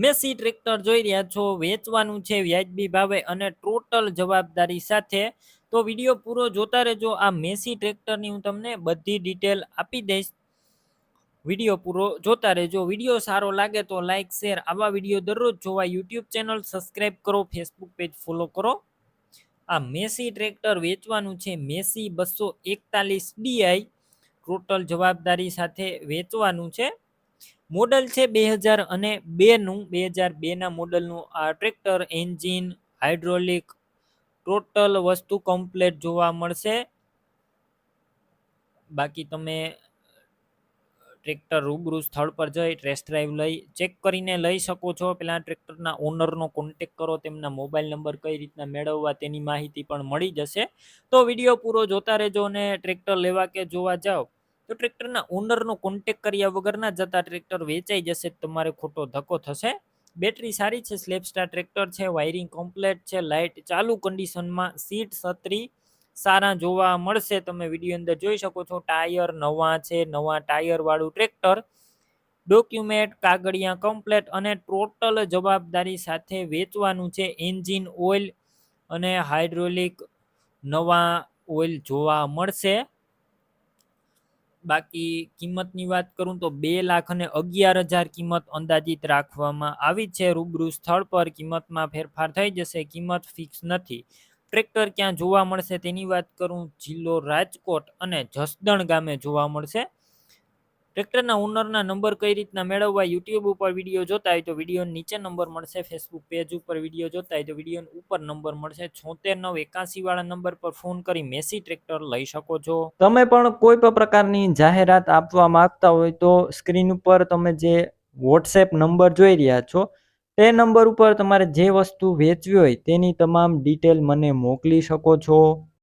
Massey tractor જોઈ રહ્યા છો, વેચવાનું છે વ્યાજબી ભાવે અને ટોટલ જવાબદારી સાથે. તો વિડીયો પૂરો જોતા રહેજો. આ મેસી ટ્રેક્ટરની હું તમને બધી ડિટેલ આપી દઈશ. વિડીયો પૂરો જોતા રહેજો. વિડીયો સારો લાગે તો લાઈક શેર, આવા વિડીયો દરરોજ જોવા યુટ્યુબ ચેનલ સબસ્ક્રાઈબ કરો, ફેસબુક પેજ ફોલો કરો. આ મેસી ટ્રેક્ટર વેચવાનું છે, મેસી 241 ડીઆઈ, ટોટલ જવાબદારી સાથે વેચવાનું છે. મોડલ છે 2002નું, 2002ના મોડલનું આ ટ્રેક્ટર. એન્જિન, હાઇડ્રોલિક, ટોટલ વસ્તુ કમ્પ્લેટ જોવા મળશે. બાકી તમે ટ્રેક્ટર રૂબરૂ સ્થળ પર જઈ ટેસ્ટ ડ્રાઈવ લઈ ચેક કરીને લઈ શકો છો. પહેલાં ટ્રેક્ટરના ઓનરનો કોન્ટેક કરો, તેમના મોબાઈલ નંબર કઈ રીતના મેળવવા તેની માહિતી પણ મળી જશે. તો વિડીયો પૂરો જોતા રહેજો. અને ટ્રેક્ટર લેવા કે જોવા જાઓ તો ટ્રેક્ટરના ઓનરનો કોન્ટેક કર્યા વગર ના જતા, ટ્રેક્ટર વેચાઈ જશે, તમારે ખોટો ધક્કો થશે. બેટરી સારી છે, સ્લેપ સ્ટાર ટ્રેક્ટર છે, વાયરિંગ કમ્પ્લેટ છે, લાઇટ ચાલુ કન્ડિશનમાં, સીટ છત્રી સારા જોવા મળશે. તમે વિડીયો અંદર જોઈ શકો છો. ટાયર નવા છે, નવા ટાયર વાળું ટ્રેક્ટર. ડોક્યુમેન્ટ કાગળિયા કમ્પ્લેટ અને ટોટલ જવાબદારી સાથે વેચવાનું છે. એન્જિન ઓઇલ અને હાઇડ્રોલિક નવા ઓઇલ જોવા મળશે. બાકી કિંમતની વાત કરું તો 2,11,000 કિંમત અંદાજિત રાખવામાં આવી છે. રૂબરૂ સ્થળ પર કિંમતમાં ફેરફાર થઈ જશે, કિંમત ફિક્સ નથી. ટ્રેક્ટર ક્યાં જોવા મળશે તેની વાત કરું, જિલ્લો રાજકોટ અને જસદણ ગામે જોવા મળશે. ટ્રેક્ટરના ઓનરના નંબર કઈ રીતના મેળવવા, યુટ્યુબ ઉપર વિડીયો જોતા હોય તો વિડીયો નીચે નંબર મળશે, ફેસબુક પેજ ઉપર વિડીયો જોતા હોય તો વિડીયો ઉપર નંબર મળશે. 76 981 વાળા નંબર પર ફોન કરી મેસી ટ્રેક્ટર લઈ શકો છો. તમે પણ કોઈ પણ પ્રકારની જાહેરાત આપવા માંગતા હોય તો સ્ક્રીન ઉપર તમે જે વોટ્સએપ નંબર જોઈ રહ્યા છો તે નંબર ઉપર તમારે જે વસ્તુ વેચવી હોય તેની તમામ ડિટેલ મને મોકલી શકો છો.